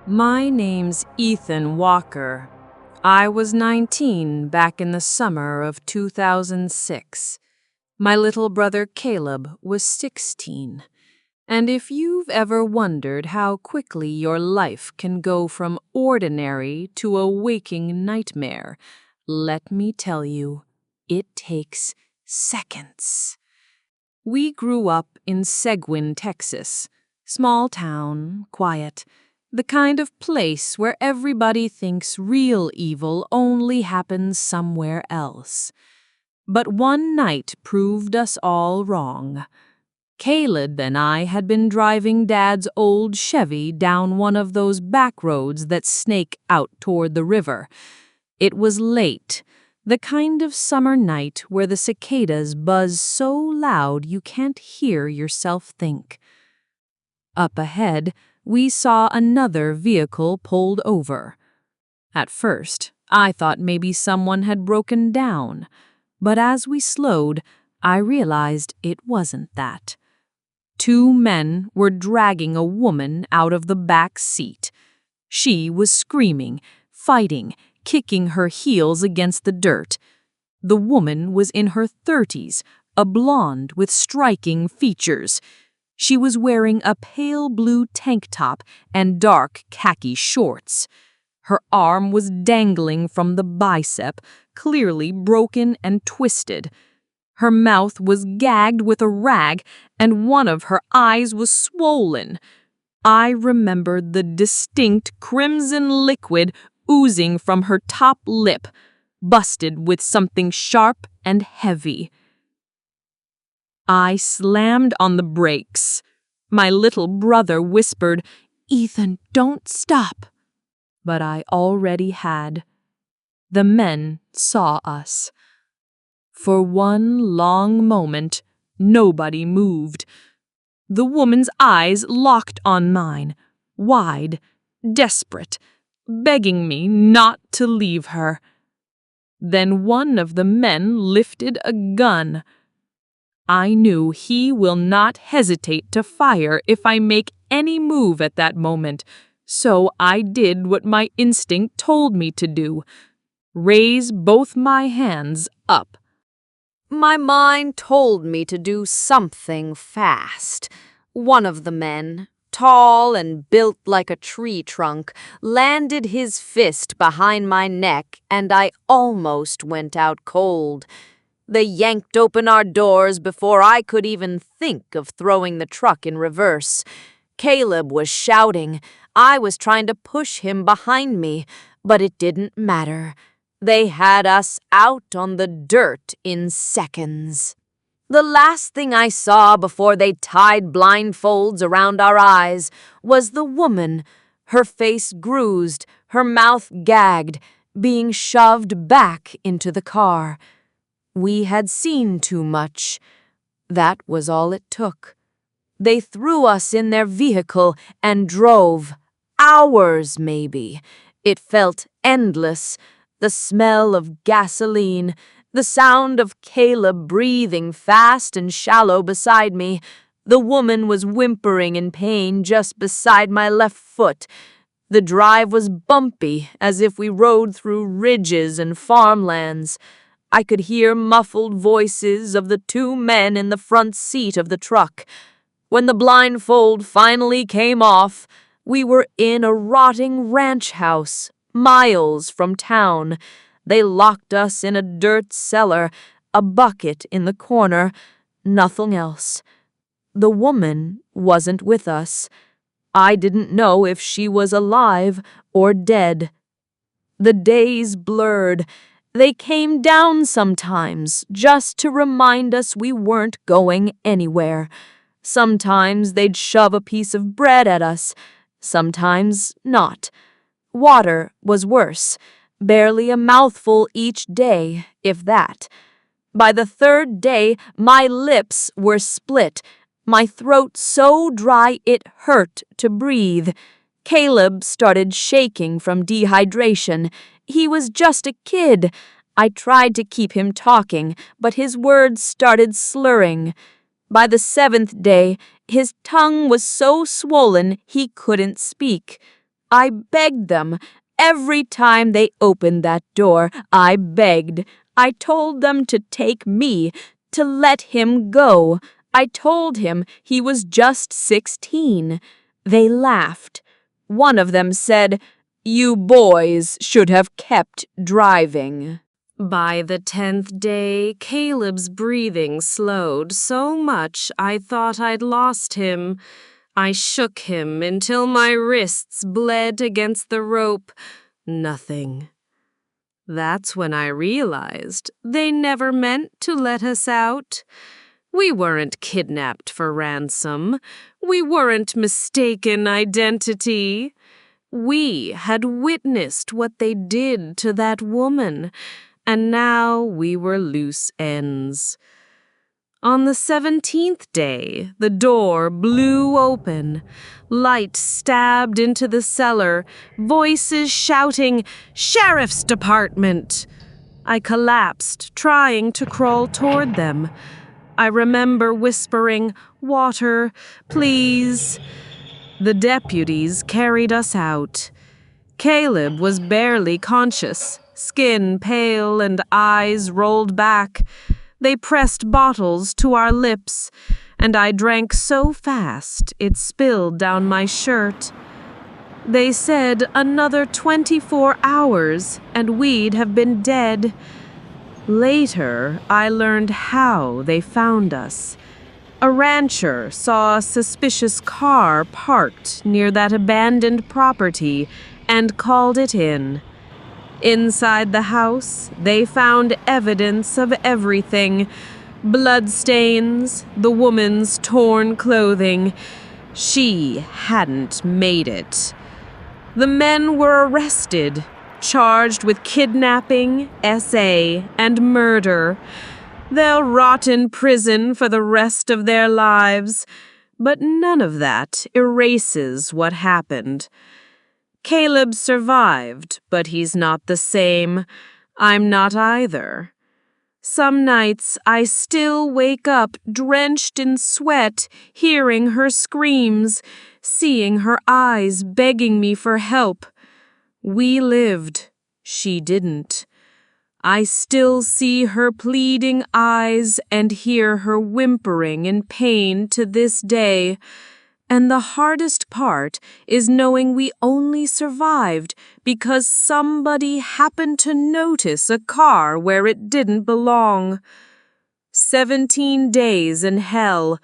My name's Ethan Walker. I was 19 back in the summer of 2006. My little brother Caleb was 16. And if you've ever wondered how quickly your life can go from ordinary to a waking nightmare, let me tell you, it takes seconds. We grew up in Seguin, Texas. Small town, quiet. The kind of place where everybody thinks real evil only happens somewhere else. But one night proved us all wrong. Caleb and I had been driving Dad's old Chevy down one of those back roads that snake out toward the river. It was late, the kind of summer night where the cicadas buzz so loud you can't hear yourself think. Up ahead, we saw another vehicle pulled over. At first, I thought maybe someone had broken down, but as we slowed, I realized it wasn't that. Two men were dragging a woman out of the back seat. She was screaming, fighting, kicking her heels against the dirt. The woman was in her 30s, a blonde with striking features. She was wearing a pale blue tank top and dark khaki shorts. Her arm was dangling from the bicep, clearly broken and twisted. Her mouth was gagged with a rag, and one of her eyes was swollen. I remembered the distinct crimson liquid oozing from her top lip, busted with something sharp and heavy. I slammed on the brakes. My little brother whispered, "Ethan, don't stop." But I already had. The men saw us. For one long moment, nobody moved. The woman's eyes locked on mine, wide, desperate, begging me not to leave her. Then one of the men lifted a gun. I knew he will not hesitate to fire if I make any move at that moment, so I did what my instinct told me to do: raise both my hands up. My mind told me to do something fast. One of the men, tall and built like a tree trunk, landed his fist behind my neck, and I almost went out cold. They yanked open our doors before I could even think of throwing the truck in reverse. Caleb was shouting. I was trying to push him behind me, but it didn't matter. They had us out on the dirt in seconds. The last thing I saw before they tied blindfolds around our eyes was the woman, her face bruised, her mouth gagged, being shoved back into the car. We had seen too much. That was all it took. They threw us in their vehicle and drove. Hours, maybe. It felt endless. The smell of gasoline, the sound of Caleb breathing fast and shallow beside me. The woman was whimpering in pain just beside my left foot. The drive was bumpy, as if we rode through ridges and farmlands. I could hear muffled voices of the two men in the front seat of the truck. When the blindfold finally came off, we were in a rotting ranch house, miles from town. They locked us in a dirt cellar, a bucket in the corner, nothing else. The woman wasn't with us. I didn't know if she was alive or dead. The days blurred. They came down sometimes, just to remind us we weren't going anywhere. Sometimes they'd shove a piece of bread at us, sometimes not. Water was worse, barely a mouthful each day, if that. By the third day, my lips were split, my throat so dry it hurt to breathe. Caleb started shaking from dehydration. He was just a kid. I tried to keep him talking, but his words started slurring. By the 7th day, his tongue was so swollen he couldn't speak. I begged them. Every time they opened that door, I begged. I told them to take me, to let him go. I told him he was just 16. They laughed. One of them said, "You boys should have kept driving." By the 10th day, Caleb's breathing slowed so much I thought I'd lost him. I shook him until my wrists bled against the rope. Nothing. That's when I realized they never meant to let us out. We weren't kidnapped for ransom. We weren't mistaken identity. We had witnessed what they did to that woman, and now we were loose ends. On the 17th day, the door blew open. Light stabbed into the cellar, voices shouting, "Sheriff's Department!" I collapsed, trying to crawl toward them. I remember whispering, "Water, please." The deputies carried us out. Caleb was barely conscious, skin pale and eyes rolled back. They pressed bottles to our lips, and I drank so fast it spilled down my shirt. They said another 24 hours and we'd have been dead. Later, I learned how they found us. A rancher saw a suspicious car parked near that abandoned property and called it in. Inside the house, they found evidence of everything. Bloodstains, the woman's torn clothing. She hadn't made it. The men were arrested, charged with kidnapping, SA, and murder. They'll rot in prison for the rest of their lives, but none of that erases what happened. Caleb survived, but he's not the same. I'm not either. Some nights I still wake up drenched in sweat, hearing her screams, seeing her eyes begging me for help. We lived. She didn't. I still see her pleading eyes and hear her whimpering in pain to this day. And the hardest part is knowing we only survived because somebody happened to notice a car where it didn't belong. 17 days in hell.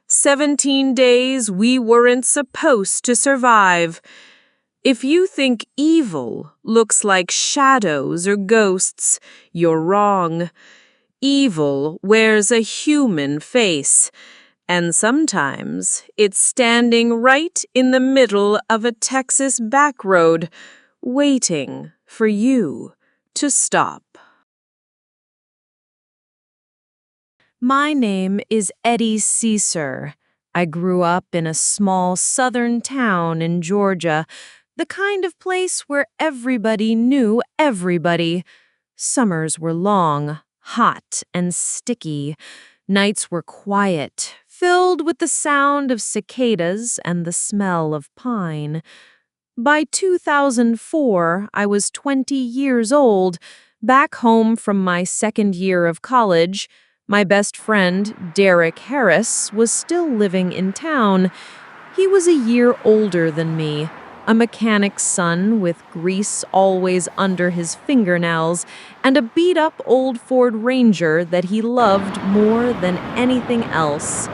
17 days we weren't supposed to survive. If you think evil looks like shadows or ghosts, you're wrong. Evil wears a human face. And sometimes it's standing right in the middle of a Texas back road, waiting for you to stop. My name is Eddie Caesar. I grew up in a small southern town in Georgia, the kind of place where everybody knew everybody. Summers were long, hot, and sticky. Nights were quiet, filled with the sound of cicadas and the smell of pine. By 2004, I was 20 years old, back home from my second year of college. My best friend, Derek Harris, was still living in town. He was a year older than me, a mechanic's son with grease always under his fingernails, and a beat-up old Ford Ranger that he loved more than anything else.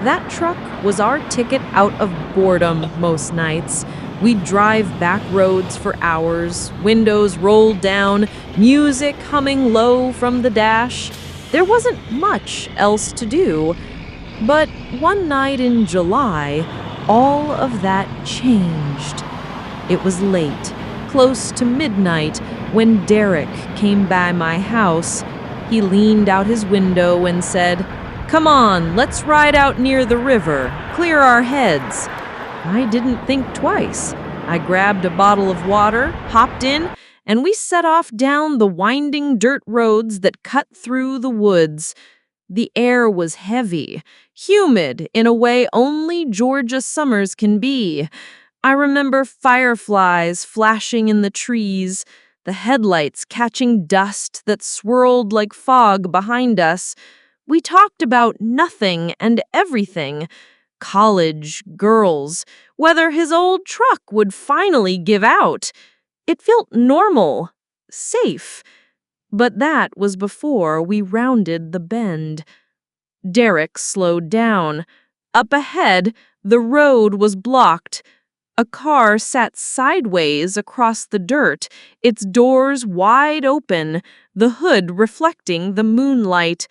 That truck was our ticket out of boredom most nights. We'd drive back roads for hours, windows rolled down, music humming low from the dash. There wasn't much else to do. But one night in July, all of that changed. It was late, close to midnight, when Derek came by my house. He leaned out his window and said, "Come on, let's ride out near the river, clear our heads." I didn't think twice. I grabbed a bottle of water, hopped in, and we set off down the winding dirt roads that cut through the woods. The air was heavy, humid in a way only Georgia summers can be. I remember fireflies flashing in the trees, the headlights catching dust that swirled like fog behind us. We talked about nothing and everything. College, girls, whether his old truck would finally give out. It felt normal, safe. But that was before we rounded the bend. Derek slowed down. Up ahead, the road was blocked. A car sat sideways across the dirt, its doors wide open, the hood reflecting the moonlight.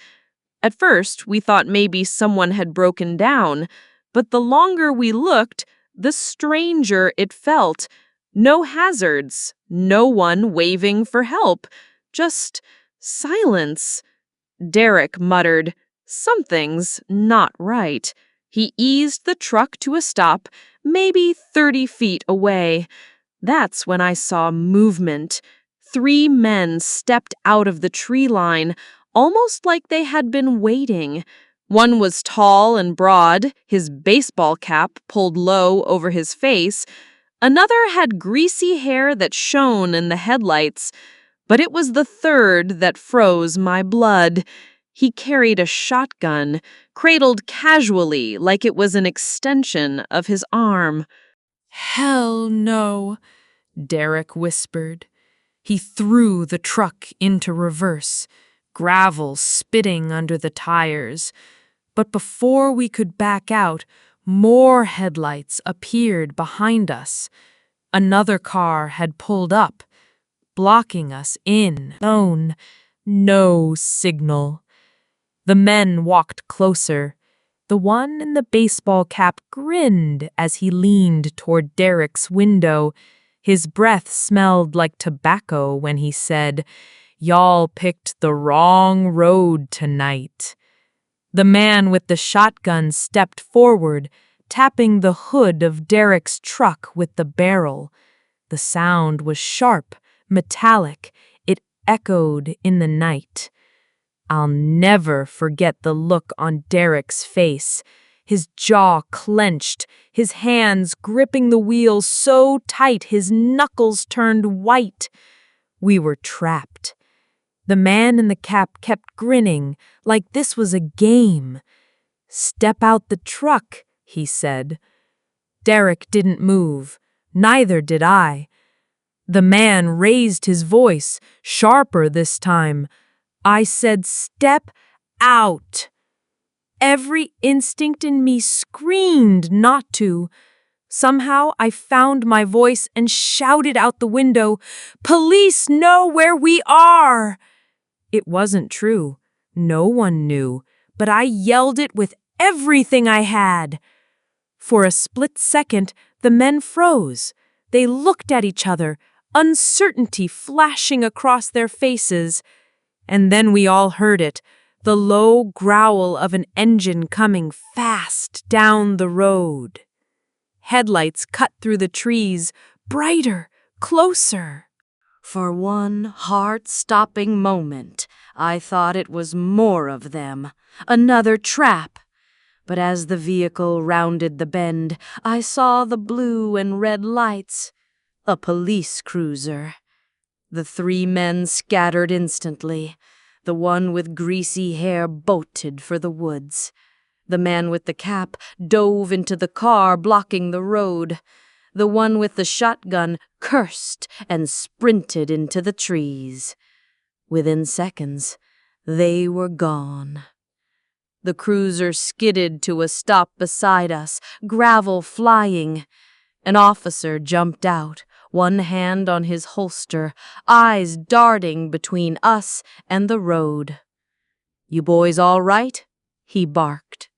At first, we thought maybe someone had broken down, but the longer we looked, the stranger it felt. No hazards, no one waving for help, just silence. Derek muttered, "Something's not right." He eased the truck to a stop, maybe 30 feet away. That's when I saw movement. 3 men stepped out of the tree line, almost like they had been waiting. One was tall and broad, his baseball cap pulled low over his face. Another had greasy hair that shone in the headlights. But it was the third that froze my blood. He carried a shotgun, cradled casually like it was an extension of his arm. "Hell no," Derek whispered. He threw the truck into reverse, gravel spitting under the tires. But before we could back out, more headlights appeared behind us. Another car had pulled up, blocking us in. No signal. The men walked closer. The one in the baseball cap grinned as he leaned toward Derek's window. His breath smelled like tobacco when he said, "Y'all picked the wrong road tonight." The man with the shotgun stepped forward, tapping the hood of Derek's truck with the barrel. The sound was sharp, metallic. It echoed in the night. I'll never forget the look on Derek's face. His jaw clenched, his hands gripping the wheel so tight his knuckles turned white. We were trapped. The man in the cap kept grinning, like this was a game. "Step out the truck," he said. Derek didn't move. Neither did I. The man raised his voice, sharper this time. I said, "Step out." Every instinct in me screamed not to. Somehow I found my voice and shouted out the window, "Police know where we are!" It wasn't true. No one knew, but I yelled it with everything I had. For a split second, the men froze. They looked at each other, uncertainty flashing across their faces. And then we all heard it, the low growl of an engine coming fast down the road. Headlights cut through the trees, brighter, closer. For one heart-stopping moment, I thought it was more of them, another trap. But as the vehicle rounded the bend, I saw the blue and red lights. A police cruiser. The 3 men scattered instantly. The one with greasy hair bolted for the woods. The man with the cap dove into the car, blocking the road. The one with the shotgun cursed and sprinted into the trees. Within seconds, they were gone. The cruiser skidded to a stop beside us, gravel flying. An officer jumped out, one hand on his holster, eyes darting between us and the road. "You boys all right?" he barked.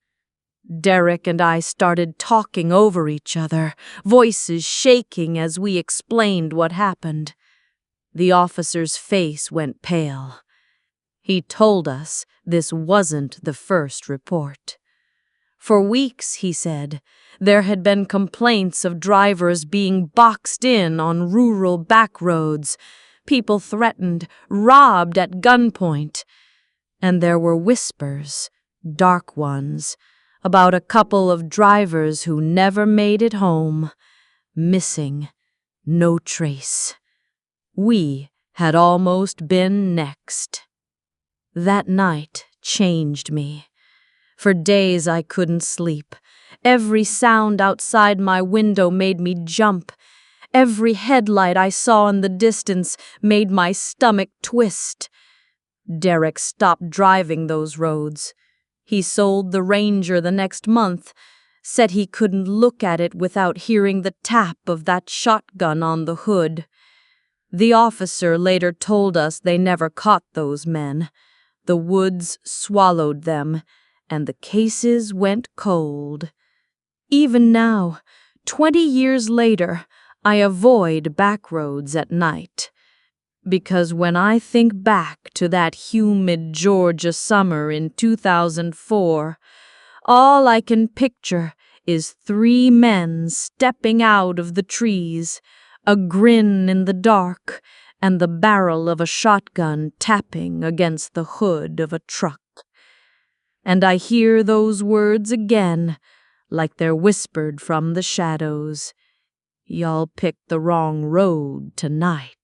Derek and I started talking over each other, voices shaking as we explained what happened. The officer's face went pale. He told us this wasn't the first report. For weeks, he said, there had been complaints of drivers being boxed in on rural back roads, people threatened, robbed at gunpoint. And there were whispers, dark ones, about a couple of drivers who never made it home. missing, no trace. We had almost been next. That night changed me. For days I couldn't sleep. Every sound outside my window made me jump. Every headlight I saw in the distance made my stomach twist. Derek stopped driving those roads. He sold the Ranger the next month, said he couldn't look at it without hearing the tap of that shotgun on the hood. The officer later told us they never caught those men. The woods swallowed them, and the cases went cold. Even now, 20 years later, I avoid back roads at night. Because when I think back to that humid Georgia summer in 2004, all I can picture is 3 men stepping out of the trees, a grin in the dark, and the barrel of a shotgun tapping against the hood of a truck. And I hear those words again, like they're whispered from the shadows. Y'all picked the wrong road tonight.